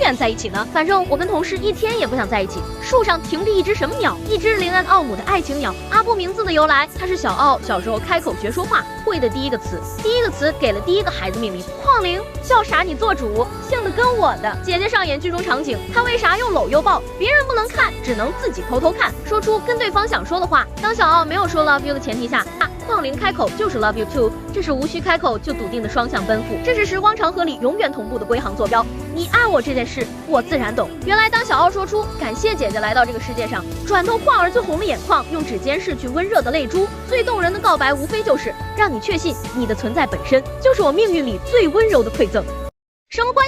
远在一起呢？反正我跟同事一天也不想在一起。树上停着一只什么鸟？一只林恩奥姆的爱情鸟。阿波名字的由来，它是小奥小时候开口学说话会的第一个词，给了第一个孩子命名。矿灵叫啥你做主，姓的跟我的。姐姐上演剧中场景，她为啥又搂又抱？别人不能看，只能自己偷偷看，说出跟对方想说的话。当小奥没有说 love you 的前提下，矿灵开口就是 love you too， 这是无需开口就笃定的双向奔赴，这是时光长河里永远同步的归航坐标。你爱我这件事，我自然懂。原来当小奥说出感谢姐姐来到这个世界上，转头矿儿就红了眼眶，用指尖拭去温热的泪珠。最动人的告白，无非就是让你确信你的存在本身就是我命运里最温柔的馈赠。什么关系？